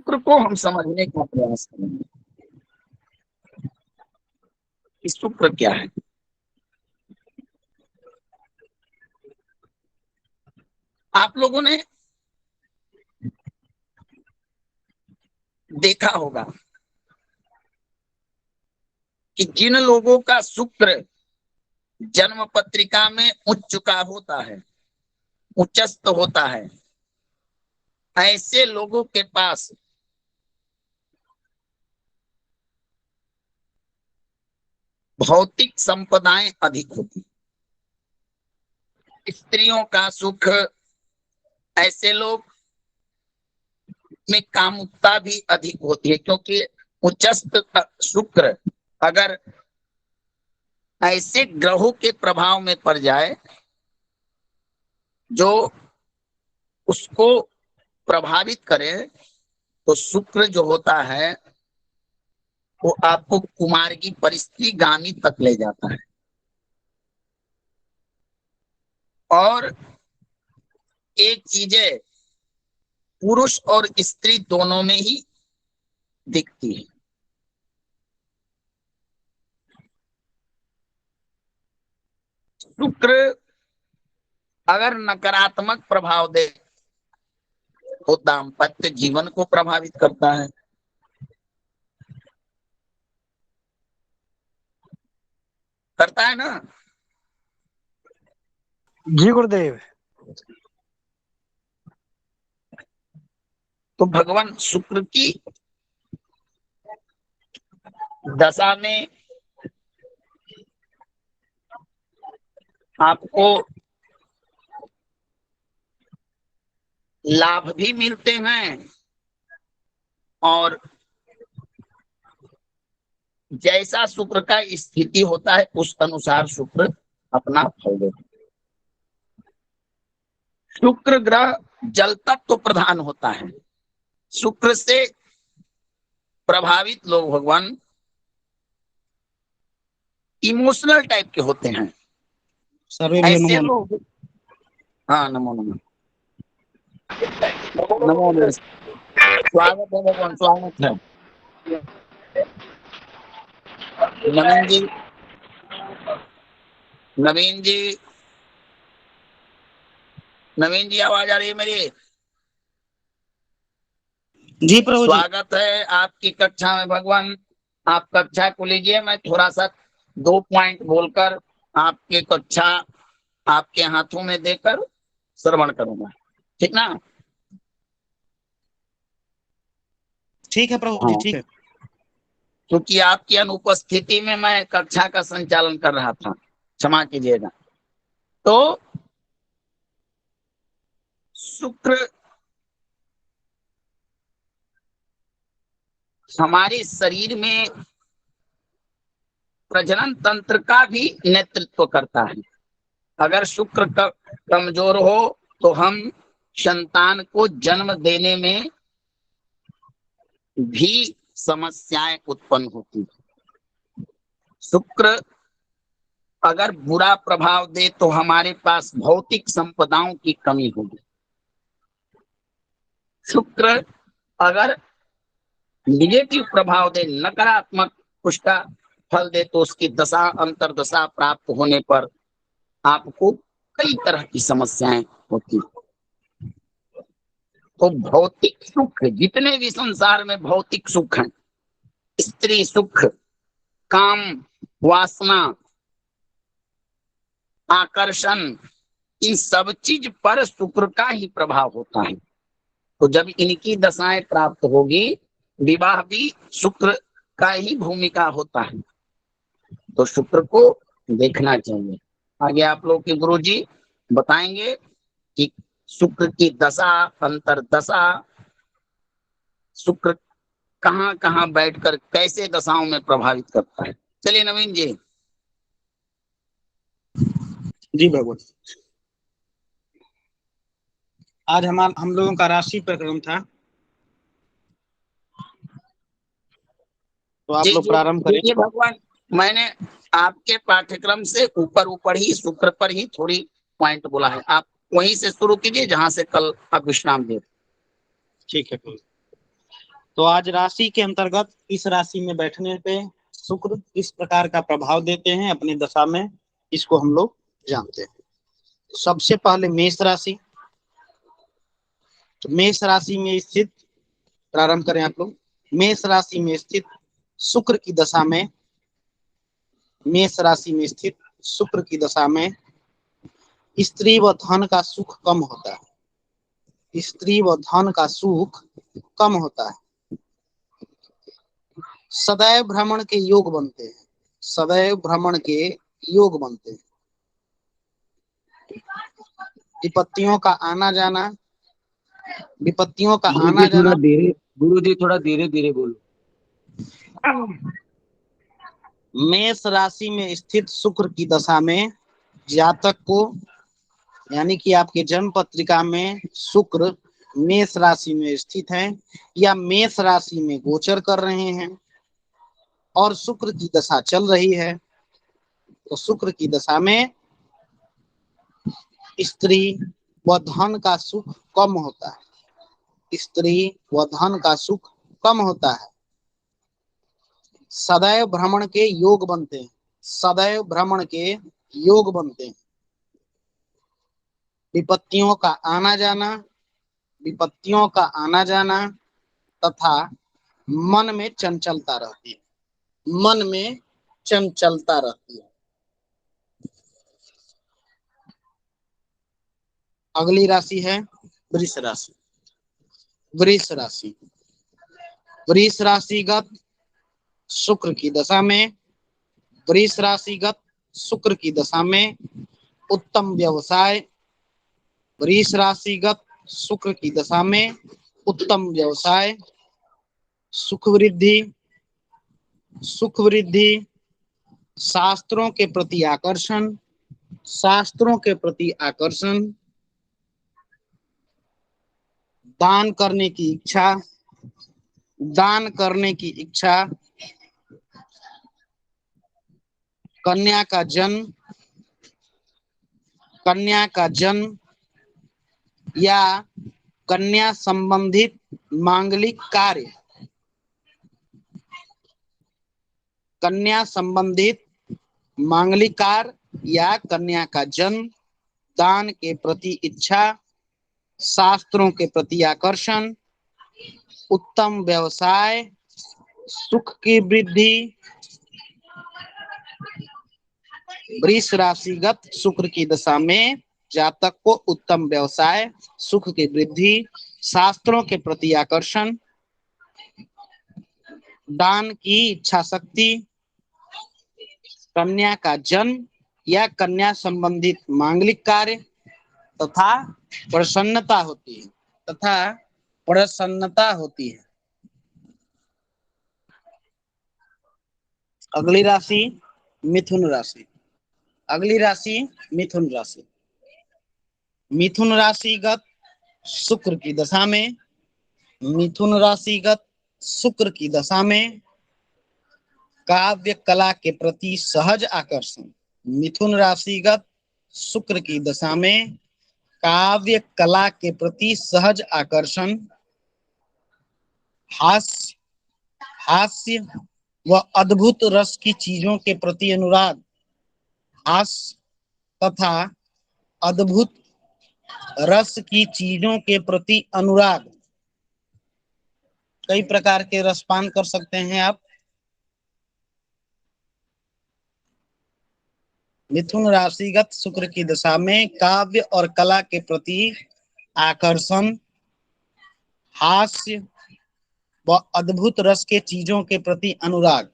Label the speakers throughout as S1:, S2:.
S1: शुक्र को हम समझने का प्रयास करेंगे कि शुक्र क्या है। आप लोगों ने देखा होगा कि जिन लोगों का शुक्र जन्म पत्रिका में उच्च चुका होता है, उच्चस्त होता है, ऐसे लोगों के पास भौतिक संपदाएं अधिक होती। स्त्रियों का सुख, ऐसे लोग में कामुकता भी अधिक होती है, क्योंकि उच्चस्त शुक्र अगर ऐसे ग्रहों के प्रभाव में पड़ जाए जो उसको प्रभावित करे, तो शुक्र जो होता है वो आपको कुमार्गी परिस्थिति गामी तक ले जाता है। और एक चीजें पुरुष और स्त्री दोनों में ही दिखती है। शुक्र अगर नकारात्मक प्रभाव दे तो दाम्पत्य जीवन को प्रभावित करता है। करता है ना?
S2: जी गुरुदेव।
S1: तो भगवान शुक्र की दशा में आपको लाभ भी मिलते हैं और जैसा शुक्र का स्थिति होता है उस अनुसार शुक्र अपना फल देता है। शुक्र ग्रह जल तत्व प्रधान होता है। शुक्र से प्रभावित लोग भगवान इमोशनल टाइप के होते हैं। ऐसे लोग, हाँ नमो नमो नमो नमो, स्वागत है भगवान, स्वागत है। नवीन जी, नवीन जी, नवीन जी आवाज आ रही है मेरी?
S2: जी प्रभु जी।
S1: स्वागत है आपकी कक्षा में भगवान। आप कक्षा को लीजिए, मैं थोड़ा सा 2 पॉइंट बोलकर आपकी कक्षा आपके हाथों में देकर श्रवण करूंगा, ठीक ना?
S2: ठीक है प्रभु जी, ठीक है।
S1: क्योंकि आपकी अनुपस्थिति में मैं कक्षा का संचालन कर रहा था, क्षमा कीजिएगा। तो शुक्र हमारे शरीर में प्रजनन तंत्र का भी नेतृत्व करता है। अगर शुक्र कमजोर हो तो हम संतान को जन्म देने में भी समस्याएं उत्पन्न होती है। शुक्र अगर बुरा प्रभाव दे तो हमारे पास भौतिक संपदाओं की कमी होगी। शुक्र अगर निगेटिव प्रभाव दे, नकारात्मक उसका फल दे, तो उसकी दशा अंतरदशा प्राप्त होने पर आपको कई तरह की समस्याएं होती है। तो भौतिक सुख, जितने भी संसार में भौतिक सुख हैं, स्त्री सुख, काम, वासना, आकर्षण, इन सब चीज पर शुक्र का ही प्रभाव होता है। तो जब इनकी दशाएं प्राप्त होगी, विवाह भी शुक्र का ही भूमिका होता है, तो शुक्र को देखना चाहिए। आगे आप लोग के गुरु जी बताएंगे कि शुक्र की दशा, अंतरदशा, शुक्र कहाँ कहाँ बैठकर कैसे दशाओं में प्रभावित करता है। चलिए नवीन जी।
S2: जी भगवान। आज हम लोगों का राशि प्रक्रम था, तो आप लोग प्रारंभ करें।
S1: जी भगवान, मैंने आपके पाठ्यक्रम से ऊपर ऊपर ही शुक्र पर ही थोड़ी पॉइंट बोला है, आप वहीं से शुरू कीजिए जहां से कल आप विश्राम दे।
S2: ठीक है प्रभु। तो आज राशि के अंतर्गत इस राशि में बैठने पे शुक्र किस प्रकार का प्रभाव देते हैं अपनी दशा में, इसको हम लोग जानते हैं। सबसे पहले मेष राशि। तो मेष राशि में स्थित, प्रारंभ करें आप लोग। मेष राशि में स्थित शुक्र की दशा में, मेष राशि में स्थित शुक्र की दशा में स्त्री व धन का सुख कम होता है। स्त्री व धन का सुख कम होता है। सदैव भ्रमण के योग बनते हैं। सदैव भ्रमण के योग बनते हैं। विपत्तियों का आना जाना, विपत्तियों का आना जाना।
S3: गुरु जी थोड़ा धीरे धीरे बोलो।
S2: मेष राशि में स्थित शुक्र की दशा में जातक को, यानी कि आपके जन्म पत्रिका में शुक्र मेष राशि में स्थित है या मेष राशि में गोचर कर रहे हैं और शुक्र की दशा चल रही है, तो शुक्र की दशा में स्त्री व धन का सुख कम होता है। स्त्री व धन का सुख कम होता है। सदैव भ्रमण के योग बनते हैं। सदैव भ्रमण के योग बनते हैं। विपत्तियों का आना जाना, विपत्तियों का आना जाना तथा मन में चंचलता रहती है। मन में चंचलता रहती है। अगली राशि है वृष राशि। वृष राशि, वृष राशिगत शुक्र की दशा में, वृष राशिगत शुक्र की दशा में उत्तम व्यवसाय, वृष राशिगत शुक्र की दशा में उत्तम व्यवसाय, सुख वृद्धि, सुख वृद्धि, शास्त्रों के प्रति आकर्षण, शास्त्रों के प्रति आकर्षण, दान करने की इच्छा, दान करने की इच्छा, कन्या का जन्म, कन्या का जन्म या कन्या संबंधित मांगलिक कार्य, कन्या संबंधित मांगलिक कार्य या कन्या का जन्म, दान के प्रति इच्छा, शास्त्रों के प्रति आकर्षण, उत्तम व्यवसाय, सुख की वृद्धि। वृष राशिगत शुक्र की दशा में जातक को उत्तम व्यवसाय, सुख की वृद्धि, शास्त्रों के प्रति आकर्षण, दान की इच्छा शक्ति, कन्या का जन्म या कन्या संबंधित मांगलिक कार्य तथा प्रसन्नता होती है, तथा प्रसन्नता होती है। अगली राशि मिथुन राशि। अगली राशि मिथुन राशि। मिथुन राशिगत शुक्र की दशा में, मिथुन राशिगत शुक्र की दशा में काव्य कला के प्रति सहज आकर्षण। मिथुन राशिगत शुक्र की दशा में काव्य कला के प्रति सहज आकर्षण, हास्य, हास्य व अद्भुत रस की चीजों के प्रति अनुराग, हास्य तथा अद्भुत रस की चीजों के प्रति अनुराग। कई प्रकार के रसपान कर सकते हैं आप। मिथुन राशिगत शुक्र की दशा में काव्य और कला के प्रति आकर्षण, हास्य व अद्भुत रस के चीजों के प्रति अनुराग।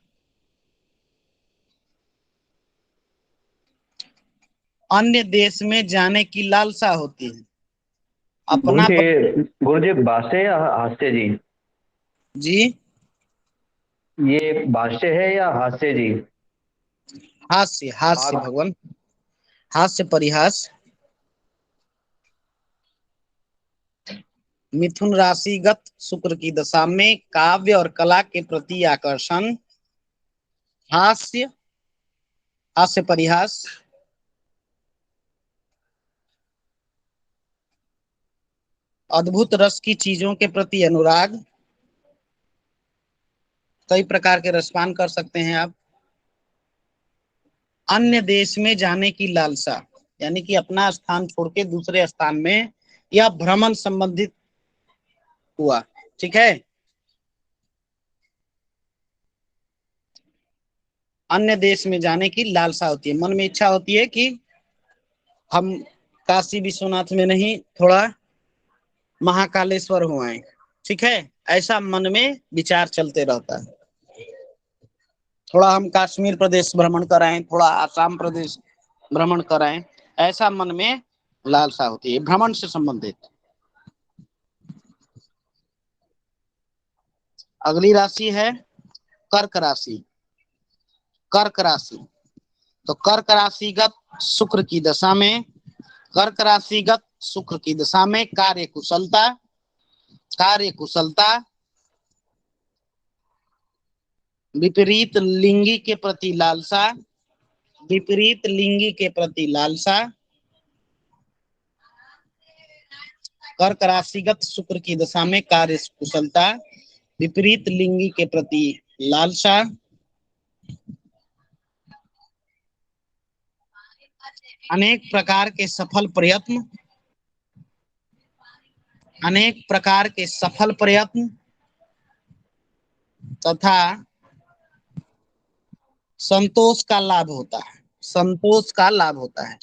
S2: अन्य देश में जाने की लालसा होती है। अपना
S3: गुरु जी भाष्य या हास्य जी?
S2: जी,
S3: ये भाष्य है या हास्य जी?
S2: हास्य, हास्य भगवान, हास्य परिहास। मिथुन राशिगत शुक्र की दशा में काव्य और कला के प्रति आकर्षण, हास्य, हास्य परिहास, अद्भुत रस की चीजों के प्रति अनुराग, कई प्रकार के रसपान कर सकते हैं आप। अन्य देश में जाने की लालसा, यानी कि अपना स्थान छोड़ के दूसरे स्थान में, यह भ्रमण संबंधित हुआ। ठीक है, अन्य देश में जाने की लालसा होती है, मन में इच्छा होती है कि हम काशी विश्वनाथ में नहीं, थोड़ा महाकालेश्वर हो आए। ठीक है, ऐसा मन में विचार चलते रहता है। थोड़ा हम कश्मीर प्रदेश भ्रमण कराएं, थोड़ा आसाम प्रदेश भ्रमण कराएं, ऐसा मन में लालसा होती है, भ्रमण से संबंधित। अगली राशि है कर्क राशि। कर्क राशि, तो कर्क राशिगत शुक्र की दशा में, कर्क राशिगत शुक्र की दशा में कार्य कुशलता, कार्य कुशलता, विपरीत लिंगी के प्रति लालसा, विपरीत लिंगी के प्रति लालसा, कर्क राशिगत शुक्र की दशा में कार्य कुशलता, विपरीत लिंगी के प्रति लालसा, अनेक प्रकार के सफल प्रयत्न, अनेक प्रकार के सफल प्रयत्न तथा संतोष का लाभ होता है, संतोष का लाभ होता है,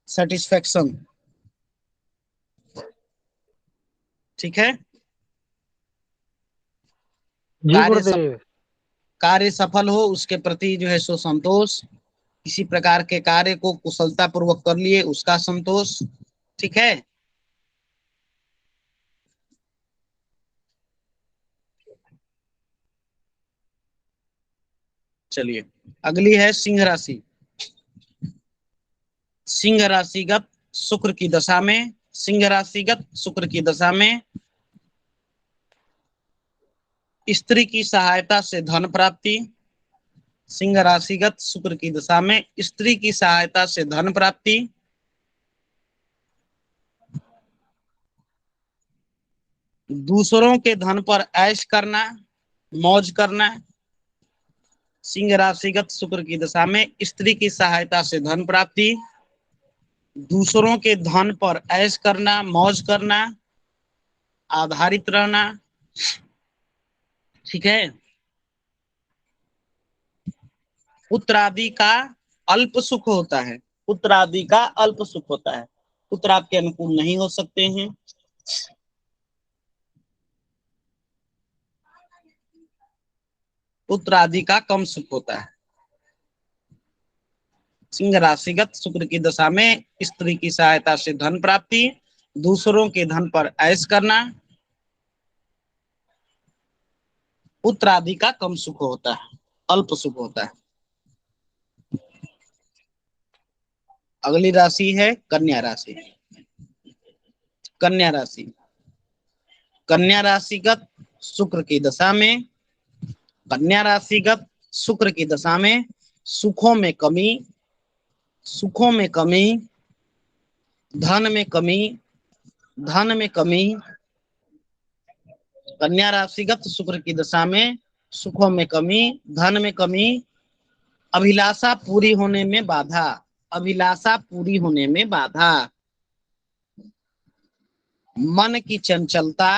S2: सेटिस्फेक्शन। ठीक है,
S4: जी गुरुदेव।
S2: कार्य सफल हो उसके प्रति जो है सो संतोष, किसी प्रकार के कार्य को कुशलता पूर्वक कर लिए उसका संतोष। ठीक है, चलिए अगली है सिंह राशि। सिंह राशिगत शुक्र की दशा में, सिंह राशिगत शुक्र की दशा में स्त्री की सहायता से धन प्राप्ति, सिंह राशिगत शुक्र की दशा में स्त्री की सहायता से धन प्राप्ति, दूसरों के धन पर ऐश करना, मौज करना। सिंह राशिगत शुक्र की दशा में स्त्री की सहायता से धन प्राप्ति, दूसरों के धन पर ऐश करना, मौज करना, आधारित रहना। ठीक है, पुत्र आदि का अल्प सुख होता है, पुत्र आदि का अल्प सुख होता है, पुत्र आपके अनुकूल नहीं हो सकते हैं। पुत्र आदि का कम सुख होता है। सिंह राशिगत शुक्र की दशा में स्त्री की सहायता से धन प्राप्ति, दूसरों के धन पर ऐश करना, पुत्र आदि का कम सुख होता है, अल्प सुख होता है। अगली राशि है कन्या राशि। कन्या राशि, कन्या राशिगत शुक्र की दशा में, कन्या राशिगत शुक्र की दशा में सुखों में कमी, सुखों में कमी, धन में कमी, धन में कमी। कन्या राशिगत शुक्र की दशा में सुखों में कमी, धन में कमी, अभिलाषा पूरी होने में बाधा, अभिलाषा पूरी होने में बाधा, मन की चंचलता,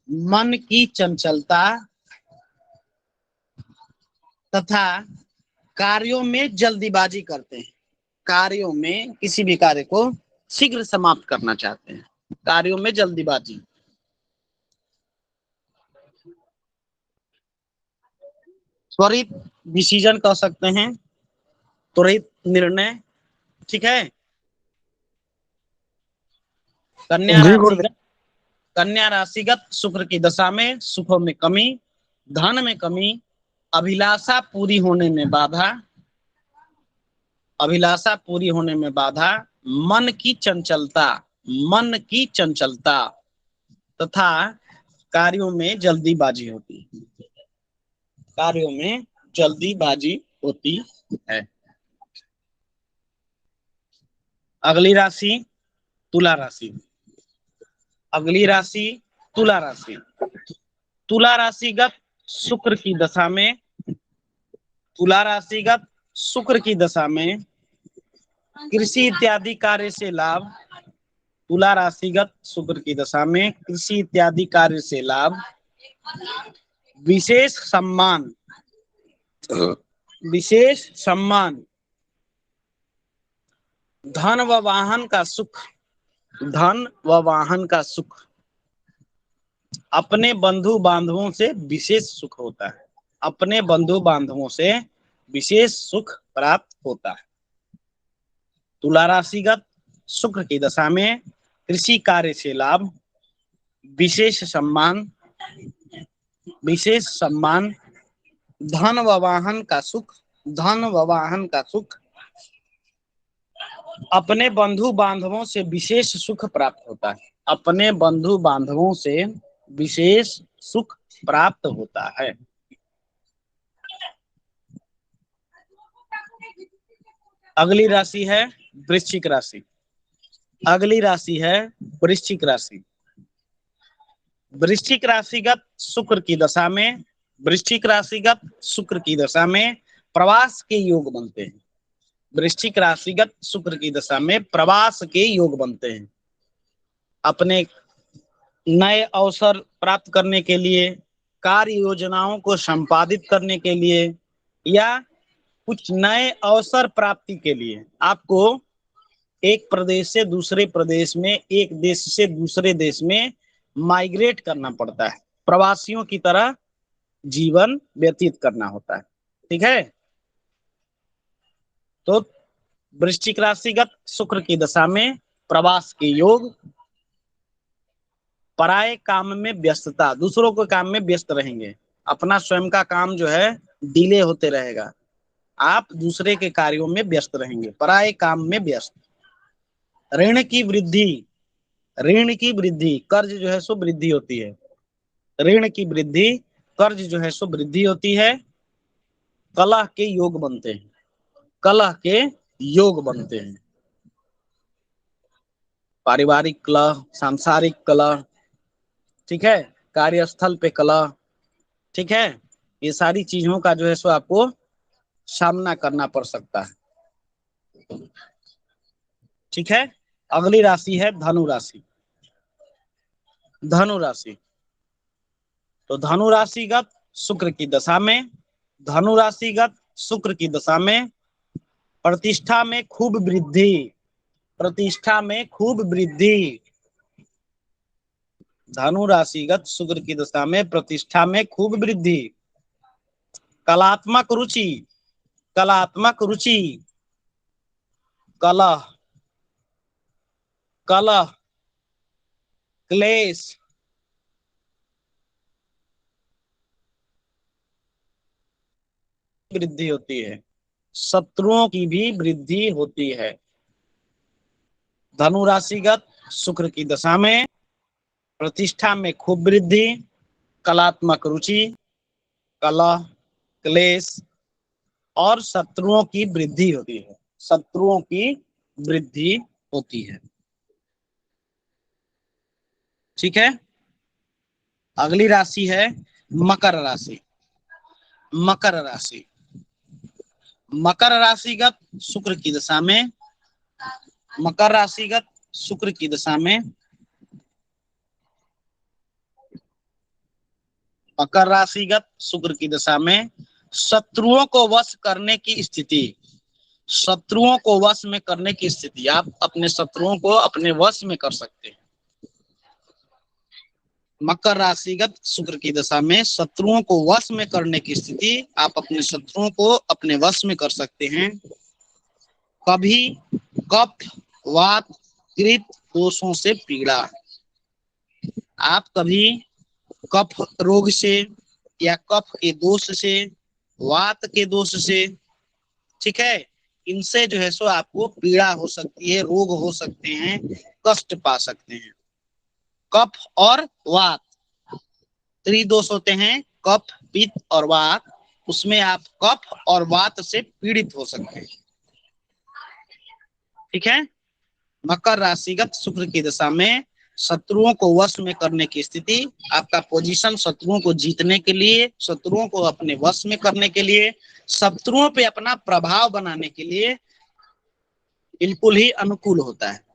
S2: मन की चंचलता तथा कार्यों में जल्दीबाजी करते हैं, कार्यों में किसी भी कार्य को शीघ्र समाप्त करना चाहते हैं, कार्यों में जल्दीबाजी। त्वरित डिसीजन कह सकते हैं, त्वरित निर्णय। ठीक है, कन्या
S4: जी
S2: राशिगत, कन्या राशिगत शुक्र की दशा में सुखों में कमी, धन में कमी, अभिलाषा पूरी होने में बाधा, अभिलाषा पूरी होने में बाधा, मन की चंचलता, मन की चंचलता तथा कार्यों में जल्दीबाजी होती है, कार्यों में जल्दीबाजी होती है। अगली राशि तुला राशि। अगली राशि तुला राशि। तुला राशिगत शुक्र की दशा में, तुला राशिगत शुक्र की दशा में कृषि इत्यादि कार्य से लाभ, तुला राशिगत शुक्र की दशा में कृषि इत्यादि कार्य से लाभ, विशेष सम्मान, विशेष सम्मान, धन व वाहन का सुख, धन व वाहन का सुख, अपने बंधु बांधवों से विशेष सुख होता है, अपने बंधु बांधवों से विशेष सुख प्राप्त होता है। तुला राशिगत शुक्र की दशा में कृषि कार्य से लाभ, विशेष सम्मान, विशेष सम्मान, धन व वाहन का सुख, धन व वाहन का सुख, अपने बंधु बांधवों से विशेष सुख प्राप्त होता है, अपने बंधु बांधवों से विशेष सुख प्राप्त होता है। अगली राशि है वृश्चिक राशि, अगली राशि है वृश्चिक राशि। वृश्चिक राशिगत शुक्र की दशा में, वृश्चिक राशिगत शुक्र की दशा में प्रवास के योग बनते हैं, वृश्चिक राशिगत शुक्र की दशा में प्रवास के योग बनते हैं। अपने नए अवसर प्राप्त करने के लिए, कार्य योजनाओं को संपादित करने के लिए, या कुछ नए अवसर प्राप्ति के लिए आपको एक प्रदेश से दूसरे प्रदेश में, एक देश से दूसरे देश में माइग्रेट करना पड़ता है, प्रवासियों की तरह जीवन व्यतीत करना होता है। ठीक है, तो वृश्चिक राशिगत शुक्र की दशा में प्रवास के योग, पराये काम में व्यस्तता, दूसरों के काम में व्यस्त रहेंगे, अपना स्वयं का काम जो है डिले होते रहेगा, आप दूसरे के कार्यों में व्यस्त रहेंगे, पराये काम में व्यस्त। ऋण की वृद्धि, ऋण की वृद्धि, कर्ज जो है सो वृद्धि होती है, ऋण की वृद्धि, कर्ज जो है सो वृद्धि होती है। कलह के योग बनते हैं, कलह के योग बनते हैं, पारिवारिक कलह, सांसारिक कलह, ठीक है, कार्यस्थल पे कलह, ठीक है, ये सारी चीजों का जो है सो आपको सामना करना पड़ सकता है। ठीक है, अगली राशि है धनु राशि, धनु राशि। तो धनु राशिगत शुक्र की दशा में, धनु राशिगत शुक्र की दशा में प्रतिष्ठा में खूब वृद्धि, प्रतिष्ठा में खूब वृद्धि, धनु राशिगत शुक्र की दशा में प्रतिष्ठा में खूब वृद्धि। कलात्मक रुचि, कलात्मक रुचि, कलह, कलह, क्लेश, वृद्धि होती है, शत्रुओं की भी वृद्धि होती है। धनु राशिगत शुक्र की दशा में प्रतिष्ठा में खूब वृद्धि, कलात्मक रुचि, कलह, क्लेश और शत्रुओं की वृद्धि होती है, शत्रुओं की वृद्धि होती है। ठीक है, अगली राशि है मकर राशि, मकर राशि। मकर राशिगत शुक्र की दशा में, मकर राशिगत शुक्र की दशा में, मकर राशिगत शुक्र की दशा में शत्रुओं को वश करने की स्थिति, शत्रुओं को वश में करने की स्थिति, आप अपने शत्रुओं को अपने वश में कर सकते हैं। मकर राशिगत शुक्र की दशा में शत्रुओं को वश में करने की स्थिति, आप अपने शत्रुओं को अपने वश में कर सकते हैं। कभी कफ वात कृत दोषों से पीड़ा, आप कभी कफ रोग से या कफ के दोष से, वात के दोष से, ठीक है, इनसे जो है सो आपको पीड़ा हो सकती है, रोग हो सकते हैं, कष्ट पा सकते हैं। कफ और वात त्रिदोष होते हैं, कफ पित्त और वात, उसमें आप कफ और वात से पीड़ित हो सकते हैं। ठीक है, मकर राशिगत शुक्र की दशा में शत्रुओं को वश में करने की स्थिति, आपका पोजीशन शत्रुओं को जीतने के लिए, शत्रुओं को अपने वश में करने के लिए, शत्रुओं पे अपना प्रभाव बनाने के लिए बिल्कुल ही अनुकूल होता है।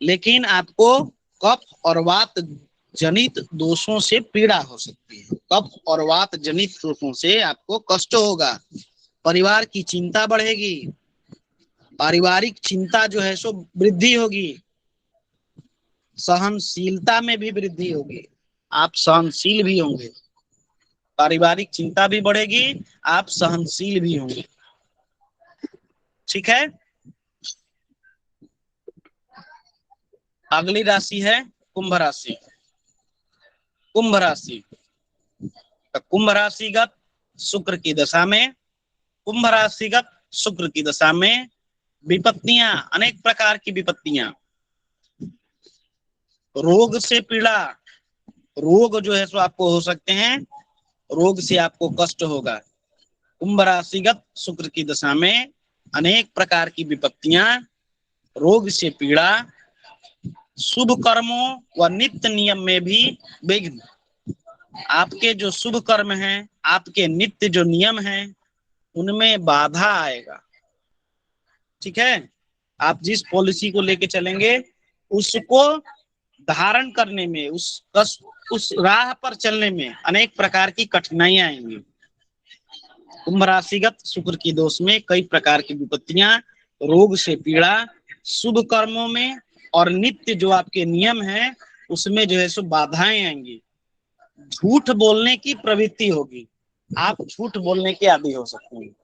S2: लेकिन आपको कफ और वात जनित दोषों से पीड़ा हो सकती है। कफ और वात जनित दोषों से आपको कष्ट होगा, परिवार की चिंता बढ़ेगी, पारिवारिक चिंता जो है सो वृद्धि होगी, सहनशीलता में भी वृद्धि होगी, आप सहनशील भी होंगे, पारिवारिक चिंता भी बढ़ेगी, आप सहनशील भी होंगे। ठीक है। अगली राशि है कुंभ राशि। कुंभ राशि, कुंभ राशिगत शुक्र की दशा में, कुंभ राशिगत शुक्र की दशा में विपत्तियां, अनेक प्रकार की विपत्तियां, रोग से पीड़ा, रोग जो है सो आपको हो सकते हैं, रोग से आपको कष्ट होगा। कुंभ राशिगत शुक्र की दशा में अनेक प्रकार की विपत्तियां, रोग से पीड़ा, शुभ कर्मों व नित्य नियम में भी विघ्न, आपके जो शुभ कर्म हैं, आपके नित्य जो नियम हैं, उनमें बाधा आएगा। ठीक है। आप जिस पॉलिसी को लेके चलेंगे उसको धारण करने में, उस राह पर चलने में अनेक प्रकार की कठिनाइयां आएंगी। कुंभ राशिगत शुक्र की दोष में कई प्रकार की विपत्तियां, रोग से पीड़ा, शुभ कर्मों में और नित्य जो आपके नियम हैं उसमें जो है सो बाधाएं आएंगी। झूठ बोलने की प्रवृत्ति होगी, आप झूठ बोलने के आदी हो सकते हैं,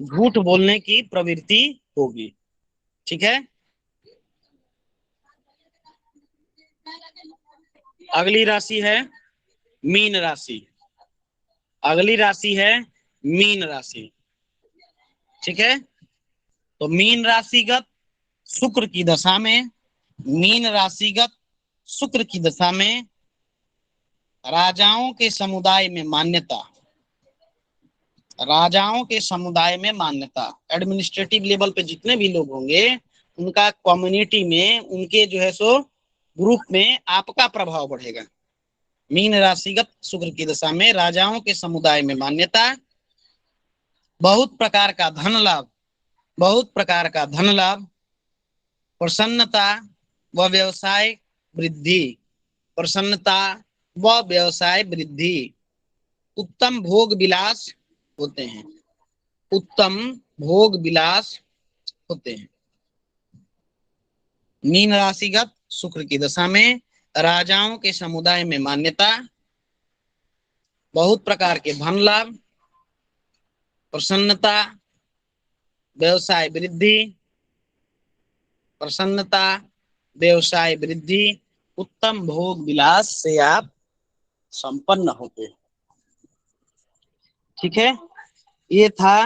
S2: झूठ बोलने की प्रवृत्ति होगी। ठीक है। अगली राशि है मीन राशि। अगली राशि है मीन राशि। ठीक है। तो मीन राशिगत शुक्र की दशा में, मीन राशिगत शुक्र की दशा में राजाओं के समुदाय में मान्यता, राजाओं के समुदाय में मान्यता, एडमिनिस्ट्रेटिव लेवल पे जितने भी लोग होंगे उनका कम्युनिटी में, उनके जो है सो ग्रुप में आपका प्रभाव बढ़ेगा। मीन राशिगत शुक्र की दशा में राजाओं के समुदाय में मान्यता, बहुत प्रकार का धन लाभ, बहुत प्रकार का धन लाभ, प्रसन्नता व व्यवसाय वृद्धि, प्रसन्नता व व्यवसाय वृद्धि, उत्तम भोग विलास होते हैं, उत्तम भोग विलास होते हैं। मीन राशिगत शुक्र की दशा में राजाओं के समुदाय में मान्यता, बहुत प्रकार के धन लाभ, प्रसन्नता, व्यवसाय वृद्धि, प्रसन्नता, व्यवसाय वृद्धि, उत्तम भोग विलास से आप संपन्न होते हैं। ठीक है। ये था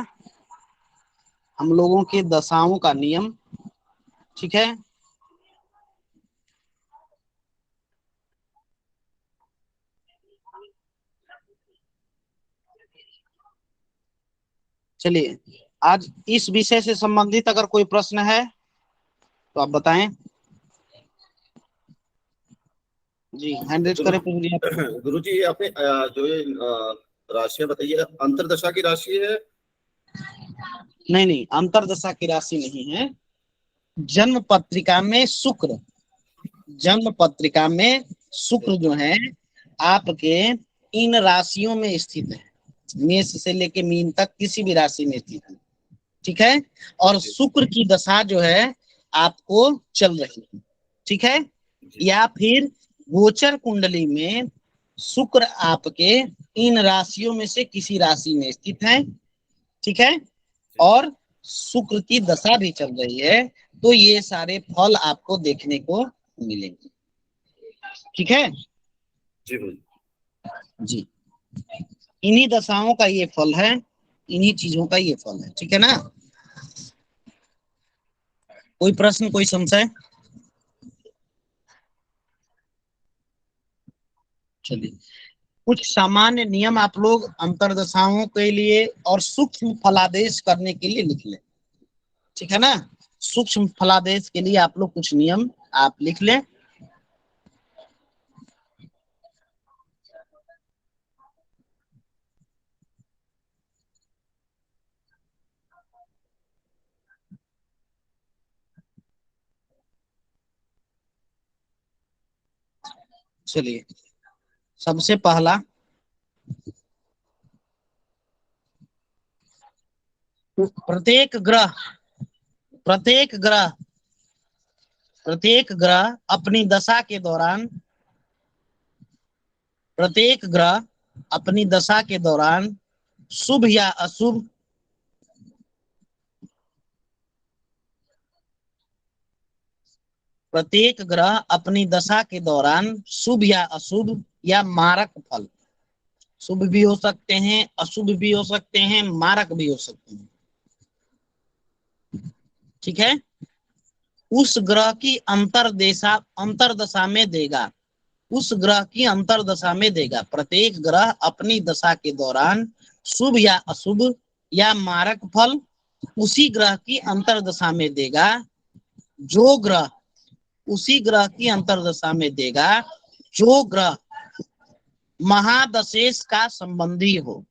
S2: हम लोगों के दशाओं का नियम। ठीक है। चलिए, आज इस विषय से संबंधित अगर कोई प्रश्न है तो आप बताएं। जी, हैंड रेज करें।
S5: गुरु जी, आपने जो ये राशियां बताई है, अंतरदशा की राशि है?
S2: नहीं नहीं, अंतरदशा की राशि नहीं है। जन्म पत्रिका में शुक्र, जन्म पत्रिका में शुक्र जो है आपके इन राशियों में स्थित है, मेष से लेके मीन तक किसी भी राशि में स्थित है। ठीक है। और शुक्र की दशा जो है आपको चल रही है। ठीक है। या फिर गोचर कुंडली में शुक्र आपके इन राशियों में से किसी राशि में स्थित है। ठीक है। और शुक्र की दशा भी चल रही है, तो ये सारे फल आपको देखने को मिलेंगे। ठीक है
S5: जी भाई।
S2: जी, इन्हीं दशाओं का ये फल है, इन्हीं चीजों का ये फल है। ठीक है ना। कोई प्रश्न, कोई संशय? चलिए, कुछ सामान्य नियम आप लोग अंतरदशाओं के लिए और सूक्ष्म फलादेश करने के लिए लिख लें। ठीक है ना। सूक्ष्म फलादेश के लिए आप लोग कुछ नियम आप लिख लें। चलिए, सबसे पहला प्रत्येक ग्रह अपनी दशा के दौरान, प्रत्येक ग्रह अपनी दशा के दौरान शुभ या अशुभ, प्रत्येक ग्रह अपनी दशा के दौरान शुभ या अशुभ या मारक फल, शुभ भी हो सकते हैं, अशुभ भी हो सकते हैं, मारक भी हो सकते हैं, ठीक है, उस ग्रह की अंतरदशा में देगा, उस ग्रह की अंतरदशा में देगा। प्रत्येक ग्रह अपनी दशा के दौरान शुभ या अशुभ या मारक फल उसी ग्रह की अंतरदशा में देगा, जो ग्रह उसी ग्रह की अंतरदशा में देगा जो ग्रह महादशेष का संबंधी हो,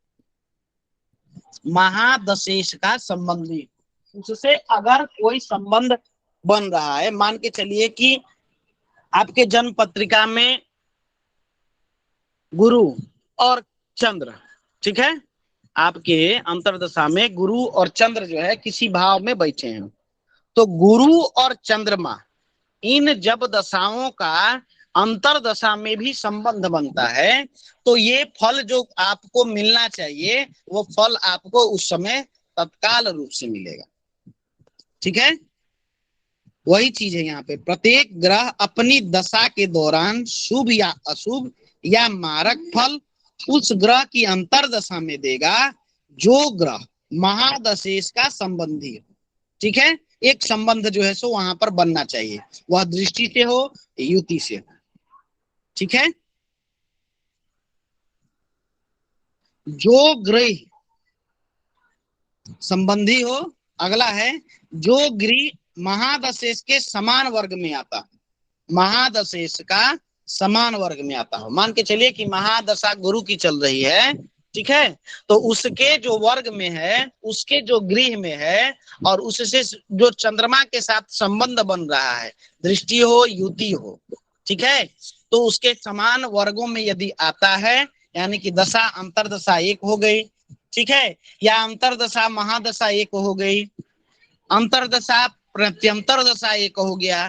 S2: महादशेष का संबंधी, उससे अगर कोई संबंध बन रहा है, मान के चलिए कि आपके जन्म पत्रिका में गुरु और चंद्र, ठीक है, आपके अंतरदशा में गुरु और चंद्र जो है किसी भाव में बैठे हैं, तो गुरु और चंद्रमा इन जब दशाओं का अंतरदशा में भी संबंध बनता है, तो ये फल जो आपको मिलना चाहिए वो फल आपको उस समय तत्काल रूप से मिलेगा, ठीक है। वही चीज है यहाँ पे, प्रत्येक ग्रह अपनी दशा के दौरान शुभ या अशुभ या मारक फल उस ग्रह की अंतरदशा में देगा जो ग्रह महादशेष का संबंधी हो, ठीक है। एक संबंध जो है सो वहां पर बनना चाहिए, वह दृष्टि से हो, युति से हो, ठीक है। जो ग्रह संबंधी हो, अगला है जो ग्रह महादशेष के समान वर्ग में आता है, महादशेष का समान वर्ग में आता हो। मान के चलिए कि महादशा गुरु की चल रही है, ठीक है, तो उसके जो वर्ग में है, उसके जो गृह में है और उससे जो चंद्रमा के साथ संबंध बन रहा है, दृष्टि हो, युति हो, ठीक है, तो उसके समान वर्गों में यदि आता है, यानी कि दशा अंतरदशा एक हो गई, ठीक है, या अंतरदशा महादशा एक हो गई, अंतरदशा प्रत्यंतर दशा एक हो गया,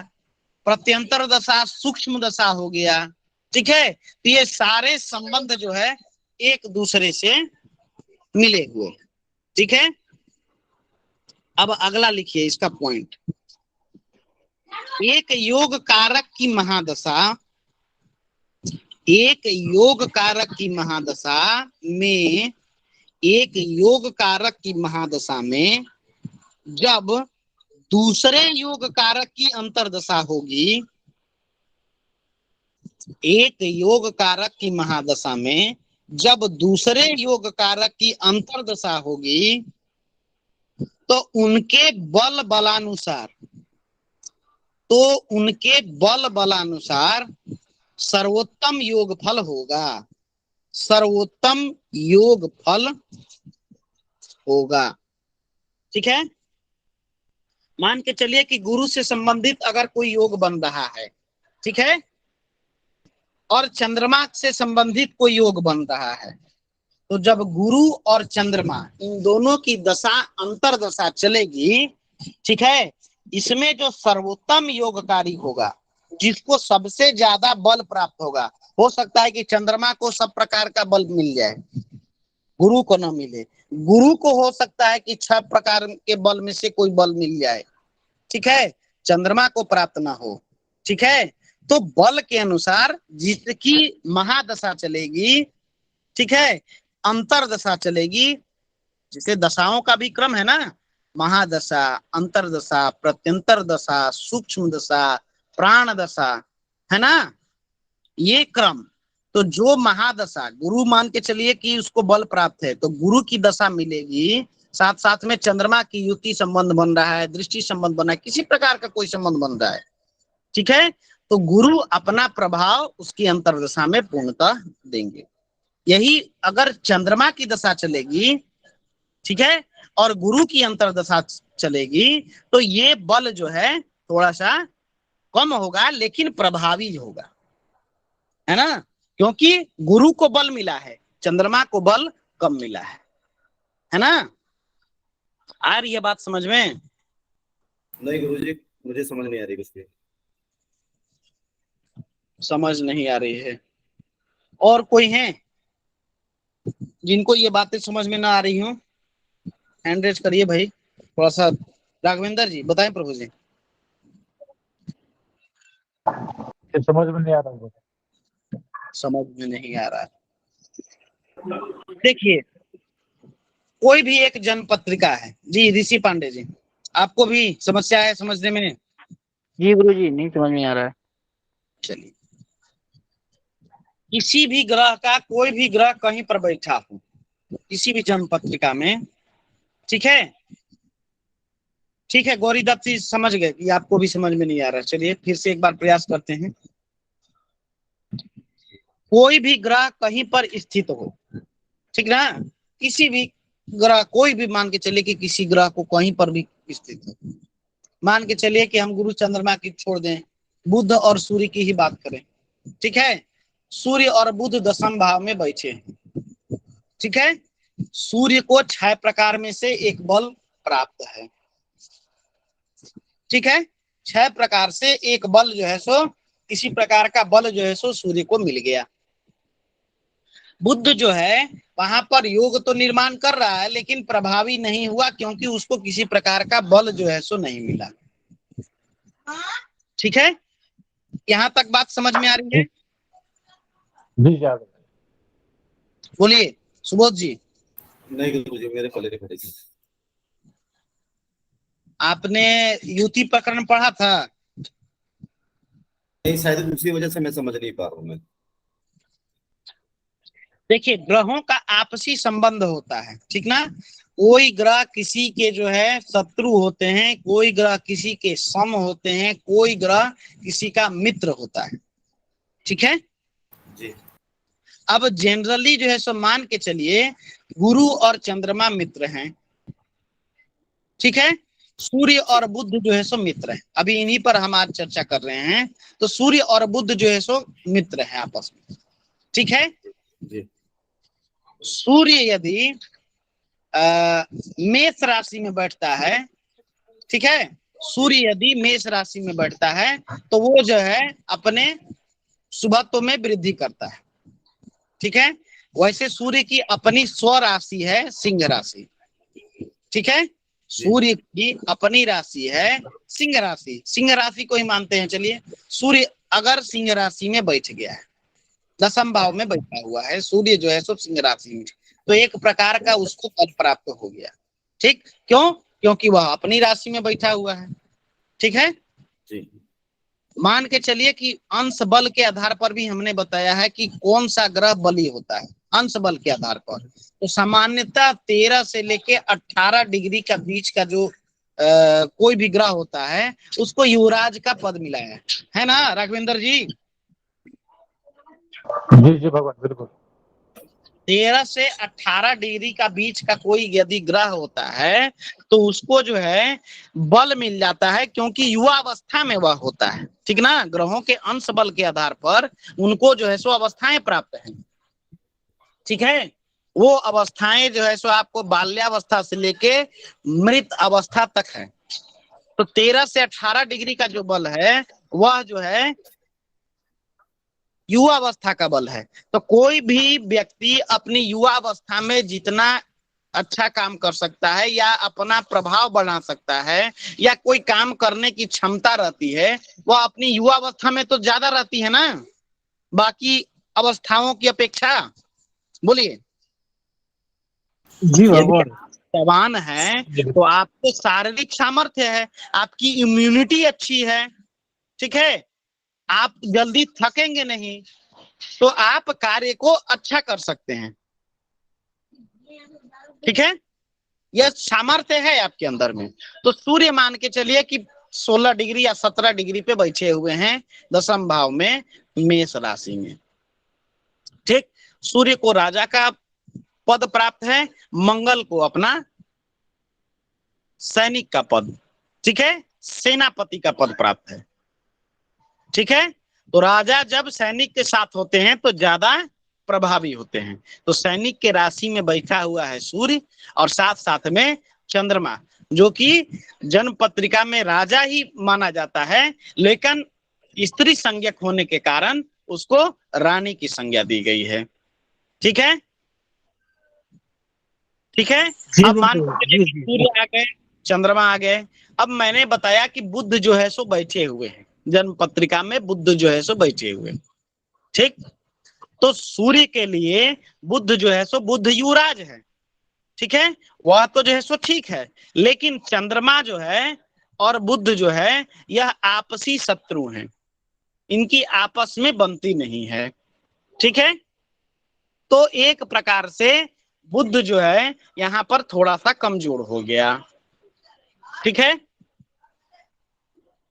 S2: प्रत्यंतर दशा सूक्ष्म दशा हो गया, ठीक है, तो ये सारे संबंध जो है एक दूसरे से मिले हुए, ठीक है। अब अगला लिखिए इसका पॉइंट, एक योग कारक की महादशा, एक योग कारक की महादशा में, एक योग कारक की महादशा में जब दूसरे योग कारक की अंतरदशा होगी, एक योग कारक की महादशा में जब दूसरे योग कारक की अंतरदशा होगी, तो उनके बलानुसार सर्वोत्तम योग फल होगा, सर्वोत्तम योग फल होगा, ठीक है। मान के चलिए कि गुरु से संबंधित अगर कोई योग बन रहा है, ठीक है, और चंद्रमा से संबंधित कोई योग बन रहा है, तो जब गुरु और चंद्रमा इन दोनों की दशा अंतरदशा चलेगी, ठीक है, इसमें जो सर्वोत्तम योगकारी होगा, जिसको सबसे ज्यादा बल प्राप्त होगा, हो सकता है कि चंद्रमा को सब प्रकार का बल मिल जाए, गुरु को न मिले, गुरु को हो सकता है कि 6 प्रकार के बल में से कोई बल मिल जाए, ठीक है, चंद्रमा को प्राप्त ना हो, ठीक है, तो बल के अनुसार जिसकी महादशा चलेगी, ठीक है, अंतरदशा चलेगी, जिसे दशाओं का भी क्रम है ना, महादशा, अंतरदशा, प्रत्यंतर दशा, सूक्ष्म दशा, प्राण दशा, है ना, ये क्रम। तो जो महादशा गुरु मान के चलिए कि उसको बल प्राप्त है, तो गुरु की दशा मिलेगी, साथ साथ में चंद्रमा की युति संबंध बन रहा है, दृष्टि संबंध बना है, किसी प्रकार का कोई संबंध बन रहा है, ठीक है, तो गुरु अपना प्रभाव उसकी अंतर्दशा में पूर्णतः देंगे। यही अगर चंद्रमा की दशा चलेगी, ठीक है, और गुरु की अंतर्दशा चलेगी, तो ये बल जो है थोड़ा सा कम होगा लेकिन प्रभावी होगा, है ना, क्योंकि गुरु को बल मिला है, चंद्रमा को बल कम मिला है ना। आ रही है बात समझ में?
S5: नहीं गुरुजी, मुझे समझ नहीं आ रही कुछ भी।
S2: समझ नहीं आ रही है? और कोई है जिनको ये बातें समझ में ना आ रही हो? हैंड रेज करिए भाई थोड़ा सा। राघवेंद्र जी बताएं प्रभु जी।
S4: ये समझ में नहीं आ रहा है।
S2: समझ में नहीं आ रहा है। देखिए, कोई भी एक जन पत्रिका है जी, ऋषि पांडे जी, आपको भी समस्या है समझने में?
S6: जी गुरु जी, नहीं समझ में आ रहा है।
S2: चलिए, किसी भी ग्रह का कोई भी ग्रह कहीं पर बैठा हो किसी भी जन्म पत्रिका में, ठीक है, ठीक है, गौरी दत्त जी समझ गए कि आपको भी समझ में नहीं आ रहा है। चलिए फिर से एक बार प्रयास करते हैं। कोई भी ग्रह कहीं पर स्थित हो, ठीक ना, किसी भी ग्रह, कोई भी मान के चलिए कि किसी ग्रह को कहीं पर भी स्थित हो, मान के चलिए कि हम गुरु चंद्रमा की छोड़ दें, बुध और सूर्य की ही बात करें, ठीक है, सूर्य और बुध दशम भाव में बैठे हैं, ठीक है, सूर्य को 6 प्रकार में से एक बल प्राप्त है, ठीक है, 6 प्रकार से एक बल जो है सो, किसी प्रकार का बल जो है सो सूर्य को मिल गया। बुध जो है वहां पर योग तो निर्माण कर रहा है लेकिन प्रभावी नहीं हुआ, क्योंकि उसको किसी प्रकार का बल जो है सो नहीं मिला, ठीक है, यहां तक बात समझ में आ रही है?
S4: जी जा रहा है।
S2: बोलिए सुबोध जी।
S5: नहीं गुरुजी, मेरे पल्ले नहीं पड़ेगी।
S2: आपने युति प्रकरण पढ़ा था?
S5: नहीं, शायद उसी वजह से मैं समझ नहीं पा रहा हूँ मैं।
S2: देखिए, ग्रहों का आपसी संबंध होता है, ठीक ना, कोई ग्रह किसी के जो है शत्रु होते हैं, कोई ग्रह किसी के सम होते हैं, कोई ग्रह किसी का मित्र होता है, ठीक है
S5: जी।
S2: अब जनरली जो है सो मान के चलिए गुरु और चंद्रमा मित्र हैं, ठीक है, सूर्य और बुध जो है सो मित्र है, अभी इन्हीं पर हम आज चर्चा कर रहे हैं। तो सूर्य और बुध जो है सो मित्र है आपस में, ठीक है।
S5: जी।
S2: सूर्य यदि मेष राशि में बैठता है, ठीक है, सूर्य यदि मेष राशि में बैठता है तो वो जो है अपने शुभत्व में वृद्धि करता है, ठीक है, वैसे सूर्य की अपनी स्व राशि है सिंह राशि, ठीक है, सूर्य की अपनी राशि है सिंह राशि, सिंह राशि को ही मानते हैं। चलिए, सूर्य अगर सिंह राशि में बैठ गया है, दशम भाव में बैठा हुआ है सूर्य जो है सो सिंह राशि में, तो एक प्रकार का उसको पद प्राप्त हो गया, ठीक, क्यों? क्योंकि वह अपनी राशि में बैठा हुआ है, ठीक है
S5: जी।
S2: मान के चलिए कि अंश बल के आधार पर भी हमने बताया है कि कौन सा ग्रह बली होता है, अंश बल के आधार पर। तो सामान्यतः 13 से लेके 18 डिग्री का बीच का जो कोई भी ग्रह होता है उसको युवराज का पद मिला है ना राघवेंद्र जी?
S4: जी जी भगवान, बिल्कुल।
S2: 13 से 18 डिग्री का बीच का कोई यदि ग्रह होता है तो उसको जो है बल मिल जाता है, क्योंकि युवा अवस्था में वह होता है, ठीक ना, ग्रहों के अंश बल के आधार पर उनको जो है सो अवस्थाएं प्राप्त हैं, ठीक है, वो अवस्थाएं जो है सो आपको बाल्यावस्था से लेके मृत अवस्था तक है। तो 13 से 18 डिग्री का जो बल है वह जो है युवा अवस्था का बल है। तो कोई भी व्यक्ति अपनी युवा अवस्था में जितना अच्छा काम कर सकता है या अपना प्रभाव बढ़ा सकता है या कोई काम करने की क्षमता रहती है, वह अपनी युवा अवस्था में तो ज्यादा रहती है ना बाकी अवस्थाओं की अपेक्षा। बोलिए।
S4: जी भगवान।
S2: जवान है तो आपको शारीरिक सामर्थ्य है, आपकी इम्यूनिटी अच्छी है, ठीक है, आप जल्दी थकेंगे नहीं, तो आप कार्य को अच्छा कर सकते हैं, ठीक है, यह सामर्थ्य है आपके अंदर में। तो सूर्य मान के चलिए कि 16 डिग्री या 17 डिग्री पे बैठे हुए हैं दशम भाव में मेष राशि में। ठीक, सूर्य को राजा का पद प्राप्त है, मंगल को अपना सैनिक का पद, ठीक है, सेनापति का पद प्राप्त है। ठीक है, तो राजा जब सैनिक के साथ होते हैं तो ज्यादा प्रभावी होते हैं। तो सैनिक के राशि में बैठा हुआ है सूर्य और साथ साथ में चंद्रमा, जो कि जन्म पत्रिका में राजा ही माना जाता है, लेकिन स्त्री संज्ञक होने के कारण उसको रानी की संज्ञा दी गई है। ठीक है, ठीक है। अब मान लीजिए कि सूर्य आ गए, चंद्रमा आ गए। अब मैंने बताया कि बुध जो है सो बैठे हुए हैं, जन्म पत्रिका में बुध जो है सो बैठे हुए। ठीक, तो सूर्य के लिए बुध जो है सो बुध युवराज है। ठीक है, वह तो जो है सो ठीक है, लेकिन चंद्रमा जो है और बुध जो है यह आपसी शत्रु हैं, इनकी आपस में बनती नहीं है। ठीक है, तो एक प्रकार से बुध जो है यहां पर थोड़ा सा कमजोर हो गया। ठीक है,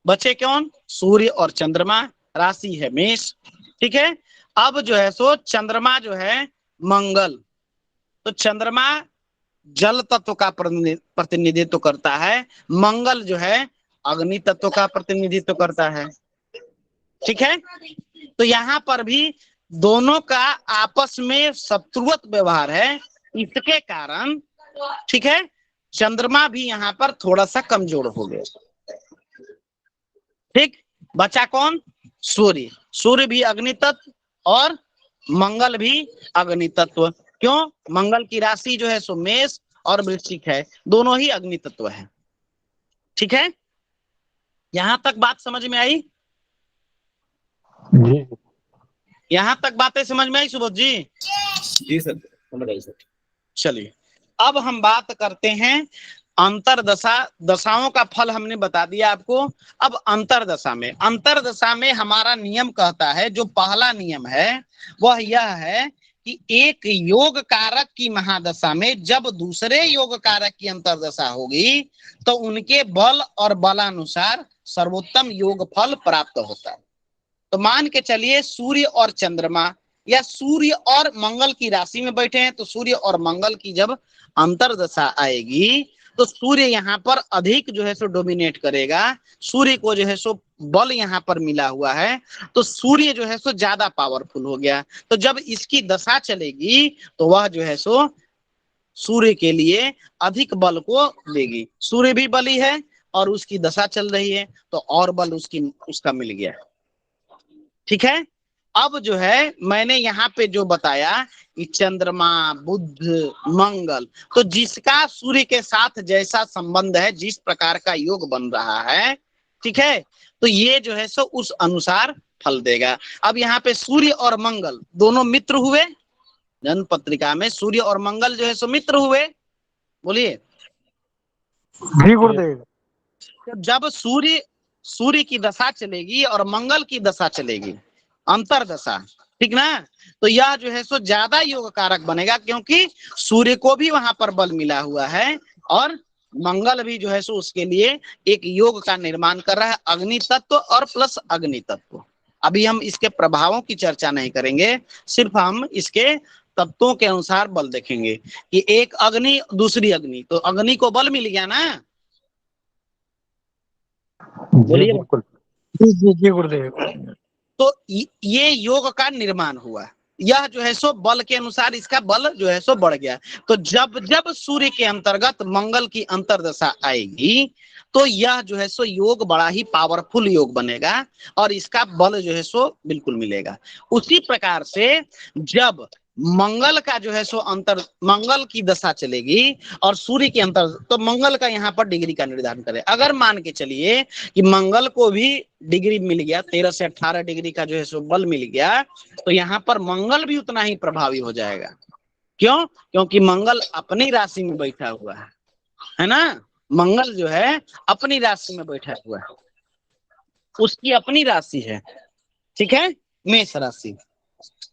S2: बचे कौन? सूर्य और चंद्रमा, राशि है मेष। ठीक है, अब जो है सो चंद्रमा जो है मंगल, तो चंद्रमा जल तत्व का प्रतिनिधित्व करता है, मंगल जो है अग्नि तत्व का प्रतिनिधित्व करता है। ठीक है, तो यहाँ पर भी दोनों का आपस में शत्रुवत व्यवहार है, इसके कारण ठीक है चंद्रमा भी यहाँ पर थोड़ा सा कमजोर हो गया। ठीक, बचा कौन? सूर्य। सूर्य भी अग्नि तत्व और मंगल भी अग्नि तत्व। क्यों? मंगल की राशि जो है सो मेष और वृश्चिक है, दोनों ही अग्नि तत्व है। ठीक है, यहां तक बात समझ में आई?
S4: जी
S2: यहां तक बातें समझ में आई सुबोध जी?
S5: जी सर, समझ आई सर।
S2: चलिए, अब हम बात करते हैं अंतरदशा। दशाओं का फल हमने बता दिया आपको। अब अंतरदशा में हमारा नियम कहता है, जो पहला नियम है वह यह है कि एक योग कारक की महादशा में जब दूसरे योग कारक की अंतरदशा होगी तो उनके बल और बलानुसार सर्वोत्तम योग फल प्राप्त होता है। तो मान के चलिए सूर्य और चंद्रमा या सूर्य और मंगल की राशि में बैठे हैं, तो सूर्य और मंगल की जब अंतरदशा आएगी तो सूर्य यहाँ पर अधिक जो है सो डोमिनेट करेगा। सूर्य को जो है सो बल यहाँ पर मिला हुआ है, तो सूर्य जो है सो ज्यादा पावरफुल हो गया। तो जब इसकी दशा चलेगी तो वह जो है सो सूर्य के लिए अधिक बल को देगी। सूर्य भी बली है और उसकी दशा चल रही है, तो और बल उसका मिल गया। ठीक है, अब जो है मैंने यहाँ पे जो बताया कि चंद्रमा, बुध, मंगल, तो जिसका सूर्य के साथ जैसा संबंध है, जिस प्रकार का योग बन रहा है, ठीक है, तो ये जो है सो उस अनुसार फल देगा। अब यहाँ पे सूर्य और मंगल दोनों मित्र हुए, जन्म पत्रिका में सूर्य और मंगल जो है सो मित्र हुए। बोलिए
S4: जी गुरुदेव।
S2: जब सूर्य की दशा चलेगी और मंगल की दशा चलेगी, अंतरदशा, ठीक ना, तो यह जो है सो ज्यादा योग कारक बनेगा, क्योंकि सूर्य को भी वहां पर बल मिला हुआ है और मंगल भी जो है सो उसके लिए एक योग का निर्माण कर रहा है, अग्नि तत्व और प्लस अग्नि तत्व। अभी हम इसके प्रभावों की चर्चा नहीं करेंगे, सिर्फ हम इसके तत्वों के अनुसार बल देखेंगे कि एक अग्नि दूसरी अग्नि, तो अग्नि को बल मिल गया ना।
S4: जी बिल्कुल। जी गुरुदेव।
S2: तो ये योग का निर्माण हुआ, यह जो है सो बल के अनुसार इसका बल जो है सो बढ़ गया। तो जब जब सूर्य के अंतर्गत मंगल की अंतरदशा आएगी तो यह जो है सो योग बड़ा ही पावरफुल योग बनेगा और इसका बल जो है सो बिल्कुल मिलेगा। उसी प्रकार से जब मंगल का जो है सो मंगल की दशा चलेगी और सूर्य के अंतर, तो मंगल का यहाँ पर डिग्री का निर्धारण करें। अगर मान के चलिए कि मंगल को भी डिग्री मिल गया, 13 से 18 डिग्री का जो है सो बल मिल गया, तो यहाँ पर मंगल भी उतना ही प्रभावी हो जाएगा। क्यों? क्योंकि मंगल अपनी राशि में बैठा हुआ है ना। मंगल जो है अपनी राशि में बैठा हुआ है, उसकी अपनी राशि है, ठीक है, मेष राशि।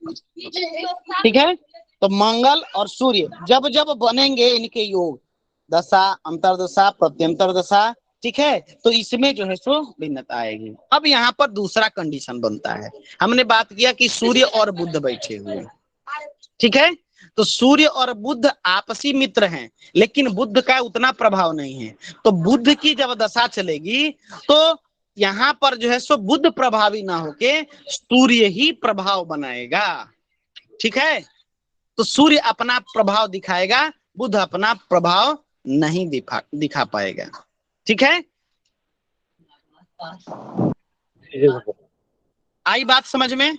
S2: ठीक है, तो मंगल और सूर्य जब जब बनेंगे इनके योग, दशा, अंतरदशा, प्रत्यंतर दशा, ठीक है, तो इसमें जो है सो भिन्नता आएगी। अब यहाँ पर दूसरा कंडीशन बनता है, हमने बात किया कि सूर्य और बुध बैठे हुए, ठीक है, तो सूर्य और बुध आपसी मित्र हैं, लेकिन बुध का उतना प्रभाव नहीं है। तो बुध की जब दशा चलेगी तो यहाँ पर जो है सो बुध प्रभावी ना होके सूर्य ही प्रभाव बनाएगा, ठीक है। तो सूर्य अपना प्रभाव दिखाएगा, बुध अपना प्रभाव नहीं दिखा पाएगा, ठीक है।
S4: जी गुरुदेव।
S2: आई बात समझ में?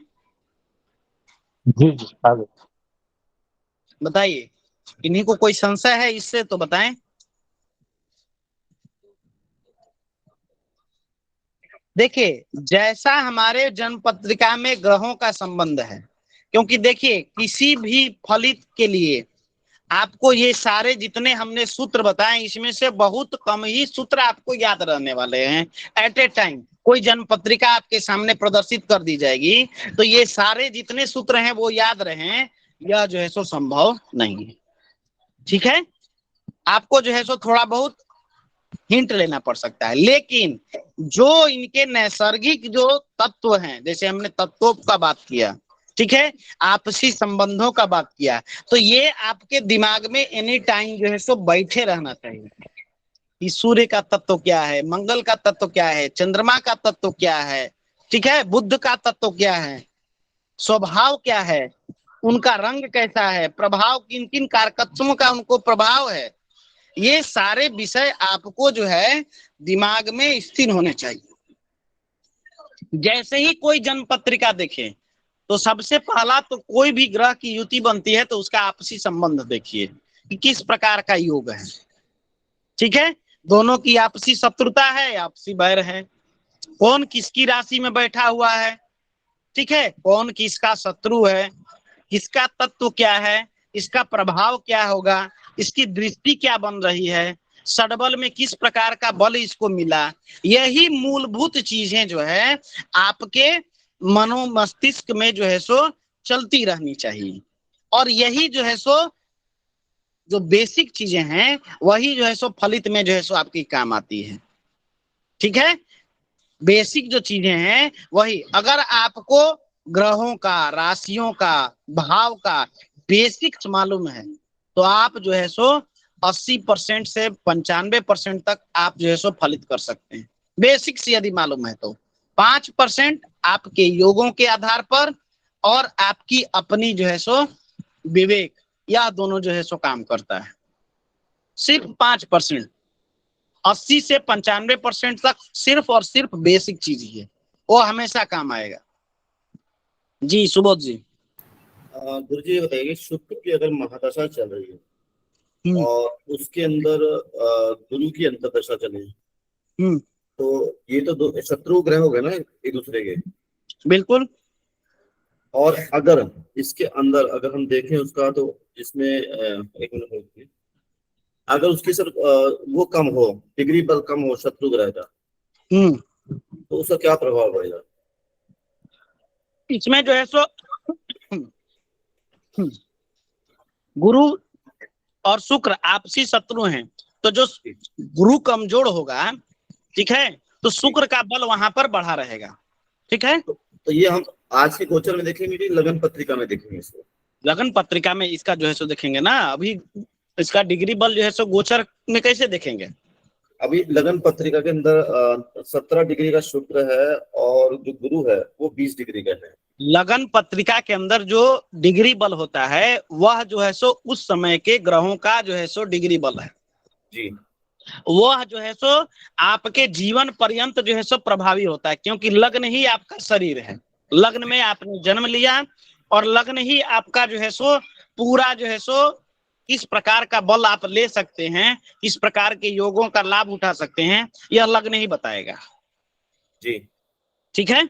S4: जी जी आगे।
S2: बताइए, इन्हीं को कोई संशय है इससे तो बताएं। देखिए, जैसा हमारे जन्म पत्रिका में ग्रहों का संबंध है, क्योंकि देखिए किसी भी फलित के लिए आपको ये सारे जितने हमने सूत्र बताए, इसमें से बहुत कम ही सूत्र आपको याद रहने वाले हैं एट ए टाइम। कोई जन्म पत्रिका आपके सामने प्रदर्शित कर दी जाएगी तो ये सारे जितने सूत्र हैं वो याद रहें, यह जो है सो संभव नहीं है, ठीक है। आपको जो है सो थोड़ा बहुत हिंट लेना पड़ सकता है, लेकिन जो इनके नैसर्गिक जो तत्व हैं, जैसे हमने तत्वों का बात किया, ठीक है, आपसी संबंधों का बात किया, तो ये आपके दिमाग में एनी टाइम जो है सो बैठे रहना चाहिए कि सूर्य का तत्व क्या है, मंगल का तत्व क्या है, चंद्रमा का तत्व क्या है, ठीक है, बुध का तत्व क्या है, स्वभाव क्या है, उनका रंग कैसा है, प्रभाव किन किन कारकत्वों का उनको प्रभाव है, ये सारे विषय आपको जो है दिमाग में स्थिर होने चाहिए। जैसे ही कोई जन्म पत्रिका देखे तो सबसे पहला तो कोई भी ग्रह की युति बनती है तो उसका आपसी संबंध देखिए कि किस प्रकार का योग है, ठीक है। दोनों की आपसी शत्रुता है, आपसी बैर है, कौन किसकी राशि में बैठा हुआ है, ठीक है, कौन किसका शत्रु है, किसका तत्व क्या है, इसका प्रभाव क्या होगा, इसकी दृष्टि क्या बन रही है, षडबल में किस प्रकार का बल इसको मिला। यही मूलभूत चीजें जो है आपके मनो मस्तिष्क में जो है सो चलती रहनी चाहिए, और यही जो है सो जो बेसिक चीजें हैं वही जो है सो फलित में जो है सो आपकी काम आती है, ठीक है। बेसिक जो चीजें हैं वही, अगर आपको ग्रहों का, राशियों का, भाव का बेसिक्स मालूम है तो आप जो है सो 80% से 95% तक आप जो है सो फलित कर सकते हैं। बेसिक्स यदि मालूम है तो 5% आपके योगों के आधार पर और आपकी अपनी जो है सो विवेक, यह दोनों जो है सो काम करता है। सिर्फ 5%, 80 से 95% तक सिर्फ और सिर्फ बेसिक चीज ही है, वो हमेशा काम आएगा। जी सुबोध जी।
S5: गुरु जी ये बताइए, शुक्र की अगर महादशा चल रही है और उसके अंदर गुरु की अंतर्दशा चल रही है, तो ये तो दो शत्रु ग्रह हो गए ना एक दूसरे के।
S2: बिल्कुल।
S5: और अगर इसके अंदर अगर हम देखें उसका, तो इसमें एक मिनट, अगर उसकी सर वो कम हो, डिग्री बल कम हो शत्रु ग्रह का, तो उसका क्या प्रभाव पड़ेगा?
S2: इसमें जो है सो गुरु और शुक्र आपसी शत्रु हैं, तो जो गुरु कमजोर होगा, ठीक है, तो शुक्र का बल वहां पर बढ़ा रहेगा, ठीक है।
S5: तो ये हम आज के गोचर में देखेंगे कि लगन पत्रिका में देखेंगे इसको?
S2: लगन पत्रिका में इसका जो है सो देखेंगे ना, अभी इसका डिग्री बल जो है सो गोचर में कैसे देखेंगे?
S5: अभी लगन पत्रिका के अंदर 17 डिग्री का शुक्र है और जो गुरु है वो 20 डिग्री का है।
S2: लगन पत्रिका के अंदर जो डिग्री बल होता है वह जो है सो उस समय के ग्रहों का जो है सो डिग्री बल है
S5: जी।
S2: वह जो है सो आपके जीवन पर्यंत जो है सो प्रभावी होता है, क्योंकि लग्न ही आपका शरीर है, लग्न में आपने जन्म लिया और लग्न ही आपका जो है सो पूरा जो है सो किस प्रकार का बल आप ले सकते हैं, किस प्रकार के योगों का लाभ उठा सकते हैं, यह लग्न ही बताएगा
S5: जी,
S2: ठीक है।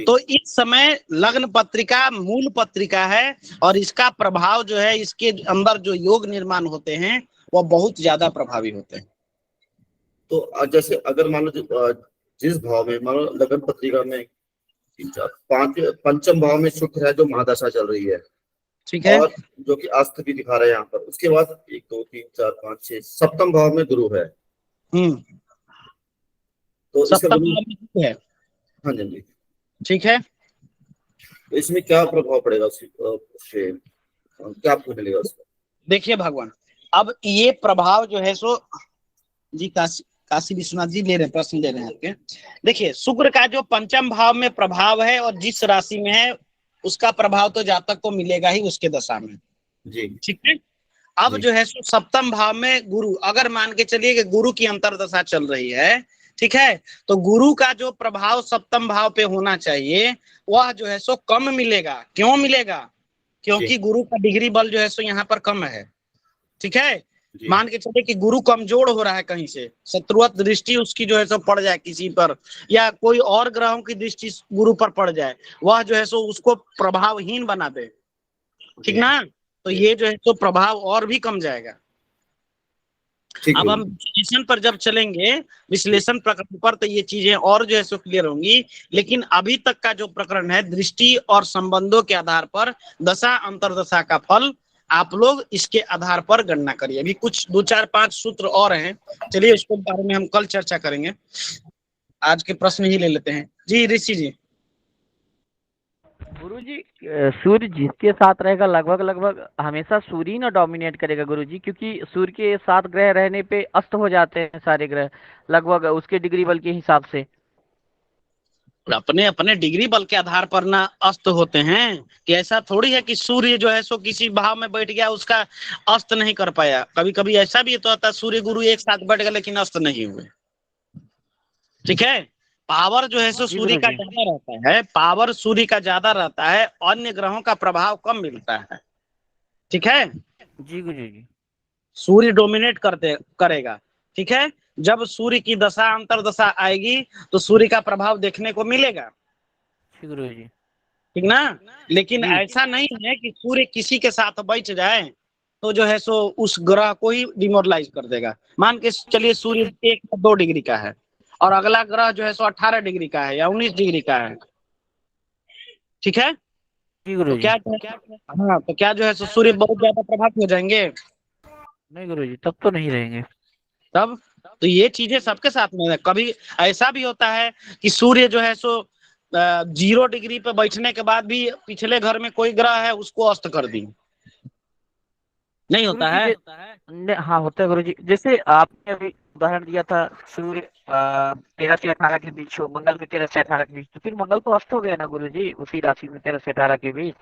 S2: तो इस समय लग्न पत्रिका मूल पत्रिका है और इसका प्रभाव जो है, इसके अंदर जो योग निर्माण होते हैं वह बहुत ज्यादा प्रभावी होते हैं।
S5: तो जैसे अगर मान लो जिस भाव में, मान लो लगन पत्रिका में पंचम भाव में शुक्र है जो महादशा चल रही है,
S2: ठीक है,
S5: और जो कि अस्त भी दिखा रहे हैं यहाँ पर, उसके बाद 1 2 3 4 5 6 सप्तम भाव में गुरु है, तो इसका
S2: सप्तम
S5: गुरु,
S2: भाव में शुक्र है,
S5: हाँ जी जी,
S2: ठीक है।
S5: तो इसमें क्या प्रभाव पड़ेगा उससे, क्या आपको मिलेगा उसका?
S2: देखिए भगवान, अब ये प्रभाव जो है सो जी काशी विश्वनाथ जी ले रहे हैं, प्रश्न ले रहे हैं आपके। देखिए शुक्र का जो पंचम भाव में प्रभाव है और जिस राशि में है उसका प्रभाव तो जातक को मिलेगा ही उसके दशा में,
S5: जी
S2: ठीक है। अब
S5: जी
S2: जो है सो सप्तम भाव में गुरु, अगर मान के चलिए कि गुरु की अंतर्दशा चल रही है, ठीक है, तो गुरु का जो प्रभाव सप्तम भाव पे होना चाहिए वह जो है सो कम मिलेगा। क्यों मिलेगा? क्योंकि
S5: जी
S2: गुरु का डिग्री बल जो है सो यहाँ पर कम है, ठीक है।
S5: जी
S2: मान के चले कि गुरु कमजोर हो रहा है, कहीं से शत्रुवत दृष्टि उसकी जो है सो पड़ जाए किसी पर, या कोई और ग्रहों की दृष्टि गुरु पर पड़ जाए, वह जो है सो उसको प्रभावहीन बना दे, ठीक
S5: जी
S2: ना, तो
S5: जी,
S2: ये जो है सो प्रभाव और भी कम जाएगा।
S5: ठीक
S2: अब
S5: है
S2: हम विश्लेषण पर जब चलेंगे, विश्लेषण प्रकरण पर, तो ये चीजें और जो है सो क्लियर होंगी। लेकिन अभी तक का जो प्रकरण है दृष्टि और संबंधों के आधार पर दशा अंतरदशा का फल आप लोग इसके आधार पर गणना करिए। अभी कुछ 2 4 5 सूत्र और हैं, चलिए उसके बारे में हम कल चर्चा करेंगे। आज के प्रश्न ही ले लेते हैं जी ऋषि जी।
S6: गुरुजी सूर्य जिसके साथ रहेगा लगभग लगभग हमेशा सूर्य ही ना डोमिनेट करेगा गुरुजी, क्योंकि सूर्य के साथ ग्रह रहने पे अस्त हो जाते हैं सारे ग्रह लगभग उसके डिग्री बल के हिसाब से।
S2: अपने अपने डिग्री बल के आधार पर ना अस्त होते हैं, कि ऐसा थोड़ी है कि सूर्य जो है सो किसी भाव में बैठ गया उसका अस्त नहीं कर पाया। कभी कभी ऐसा भी तो होता है सूर्य गुरु एक साथ बैठ गए लेकिन अस्त नहीं हुए, ठीक है। पावर जो है सो
S6: जी
S2: सूर्य का
S6: गुरुजी।
S2: ज्यादा रहता है, पावर सूर्य का ज्यादा रहता है, अन्य ग्रहों का प्रभाव कम मिलता है, ठीक है।
S6: जी गुरुजी।
S2: सूर्य डोमिनेट करते करेगा, ठीक है। जब सूर्य की दशा अंतरदशा आएगी तो सूर्य का प्रभाव देखने को मिलेगा,
S6: जी गुरुजी।
S2: ठीक ना। लेकिन
S6: जी
S2: ऐसा नहीं है कि सूर्य किसी के साथ बैठ जाए तो जो है सो उस ग्रह को ही डिमोरलाइज कर देगा। मान के चलिए सूर्य 1 या 2 डिग्री का है और अगला ग्रह जो है सो 18 डिग्री का है या 19 डिग्री का है, ठीक है।
S6: जी
S2: तो
S6: गुरुजी।
S2: क्या हाँ, तो क्या जो है सो सूर्य बहुत ज्यादा प्रभावित हो जाएंगे
S6: नहीं गुरुजी, तब तो नहीं रहेंगे।
S2: तब। तो ये चीजें सबके साथ में है। कभी ऐसा भी होता है कि सूर्य जो है सो 0 डिग्री पे बैठने के बाद भी पिछले घर में कोई ग्रह है उसको अस्त कर दी, नहीं होता
S6: गुरुजी
S2: है।
S6: हाँ होता है गुरुजी। जैसे आपने अभी उदाहरण दिया था सूर्य 13 से 18 के बीच हो, मंगल में 13 से 18 के बीच, तो फिर मंगल तो अस्त हो गया ना गुरुजी उसी राशि में 13 से 18 के बीच।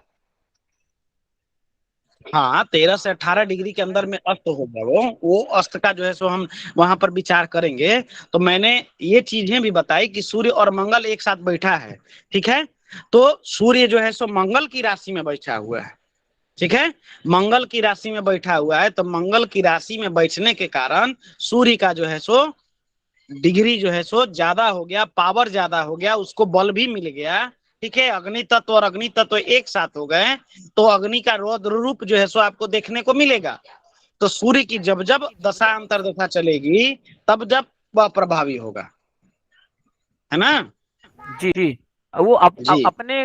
S2: हाँ, 13 से 18 डिग्री के अंदर में अस्त हो गया वो अस्त का जो है सो हम वहां पर विचार करेंगे। तो मैंने ये चीजें भी बताई कि सूर्य और मंगल एक साथ बैठा है, ठीक है। तो सूर्य जो है सो मंगल की राशि में बैठा हुआ है, ठीक है। मंगल की राशि में बैठा हुआ है, तो मंगल की राशि में बैठने के कारण सूर्य का जो है सो डिग्री जो है सो ज्यादा हो गया, पावर ज्यादा हो गया, उसको बल भी मिल गया, ठीक है। अग्नि तत्व और अग्नि तत्व एक साथ हो गए तो अग्नि का रौद्र रूप जो है सो आपको देखने को मिलेगा। तो सूर्य की जब जब दशा अंतरदशा चलेगी तब जब वह प्रभावी होगा, है ना
S6: जी जी। वो
S2: जी।
S6: अपने